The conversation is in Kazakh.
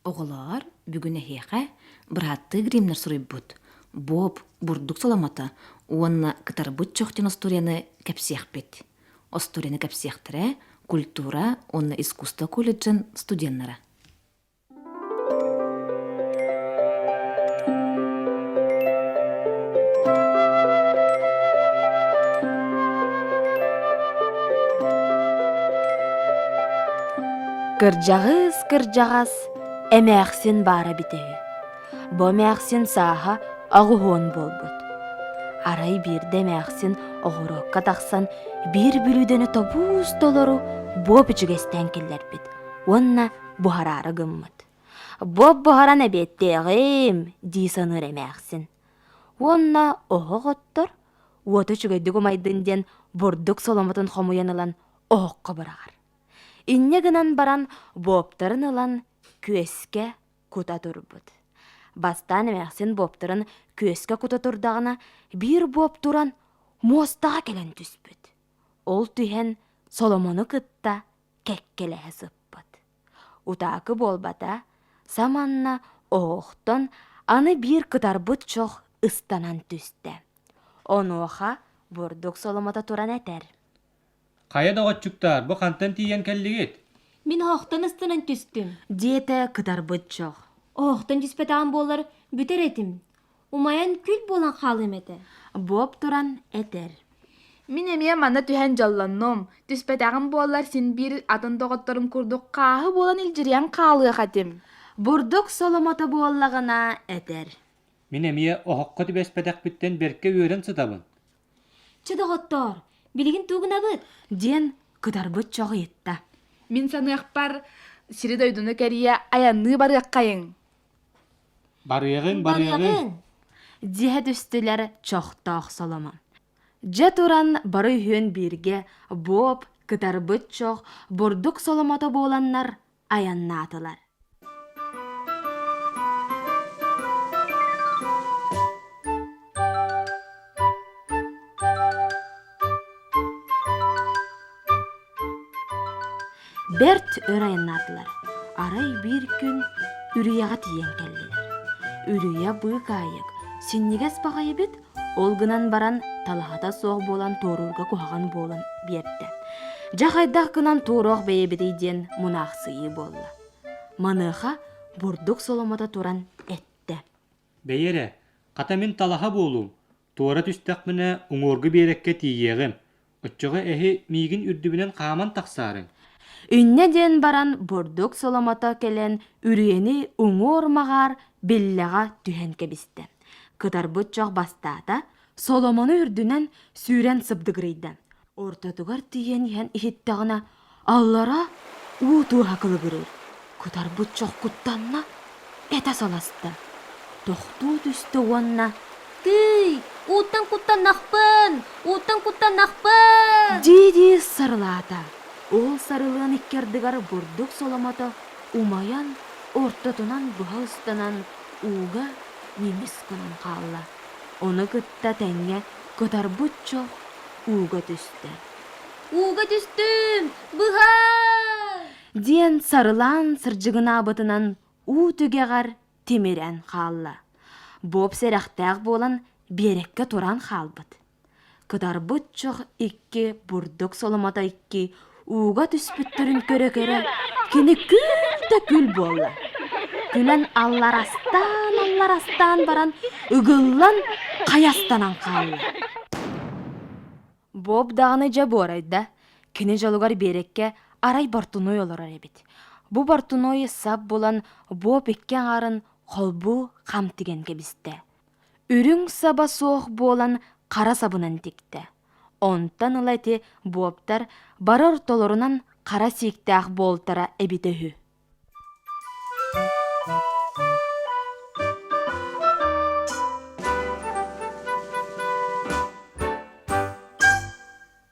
Оғылар бүгін әхеға бұратты гримнер сұрайбыд. Боб бұрдық соламата, онна кытар бұд чоқтен осторияны кәпсех бет. Осторияны кәпсехтірі культура, онна искусство колледжен студеннара. Кыржағыз, әмәқсін бара бітеғі. Бо мәқсін саға ағуғын болбыд. Арай бірді мәқсін оғырыққа тақсан, бір бүлудені тобуыз толыру бо бүчігестен келер бід. Онна бұхарары гыммыд. Бо бұхаран әбеттеғім, дейсаныр әмәқсін. Онна оғы ғыттыр, оты чүгейді ғымайдыңден бұрдық соломатын қомуянылан оғыққа бұрағар. Инне гынан баран боптарын ылан көске кута турбуд. Бастан эмәксин боптарын көске кута турдағына бір боп туран мостаға келен түспүд. Ол түйен Соломону кытта кеккелеhe сыппыд. Утаакы болбата саманна оғықтан аны бір кытарбыт чоқ ыстанан түсті. Онуға бұрдық Соломата туран әтер. Қая доғатчуктар, бұ қантан тиен кәллігет? Мен оқтан ыстынан түстім. Диеті кытарбыт чоқ. Оқтан түспетаған болар бүтер етім. Умаян күл болан қалым еті. Боб туран әтер. Мен емия мана түхен жалланном. Түспетағым болар сен бір атын доғаттарым күрдік қағы болан илжіриян қалығы қатым. Бұрдық Соломата боллағына әтер. Мен әмие оғыққа түбәспәдәк біттен берке өрін сұтабын. Чыдығыттар, білігін туғын абыд. Ден кытарбыт чоқ етті. Мен санық бар сірі дойдуны кәрия аянны барық қайын. Барығын. Дихет үстілер чоқтақ Соломон. Же туран бары үйен бірге Боб кытарбыт чоқ бұрдық Соломата боланнар аянна атылар. Берт өр аяннатылар. Арай бір күн үрияға тиен кәлділер. Үрия бұйық айық. Сеннегес бағайы бет, ол гынан баран талағата соқ болан торурға кухаған болан берді. Жақайдақ гынан торуақ бәйебедейден мұнақсыйы болды. Маныға бұрдық Соломата туран әтті. Бәйері, қата мен талаға болуым. Туара түстәк міні ұңорғы берекке тиегім. Өтчіға әхі мейгін үрдібінен қаман тақсарың. Үннеден баран бұрдық Соломата келен үріені ұңыр мағар беллеға түхен кебісті. Кытарбыт чоқ бастата Соломону үрдінен сүйрен сыбдығырейді. Ортатығар тиен ен ихеттіғына аллара ұту хақылы көрер. Кытарбыт чоқ құттанна әті саласты. Тоқту түсті онна. Тый, уттан құттан нақпын! Диди сырлата. Ол сарылығын иккердігар бұрдық Соломата умаян ортатынан бұға ұстанан уға немес қынан қалла. Оны күтті тәңе көтар бұтчо уға түсті. Уға түстім, бұға! Ден сарылан сыржығына абытынан у түгеғар темерен қалла. Боб серақтақ болан берекке туран қалбыд. Көтар бұтчо икки бұрдық Соломата икки уға түспүттірін көрі-көрі, кені күл болла. Күлін алларастан баран, үгіллан қаястанан қалла. Боб дағыны жа борайда, кені жалуғар берекке арай бартуной олар әребет. Бұ бартуной сап болан Боб еккен арын қолбу қам тіген кебісті. Үрің саба соқ болан қара сабынан текті. Онтан ылайты Бобтар барыр толорунан қара сиктақ болтара әбітігі.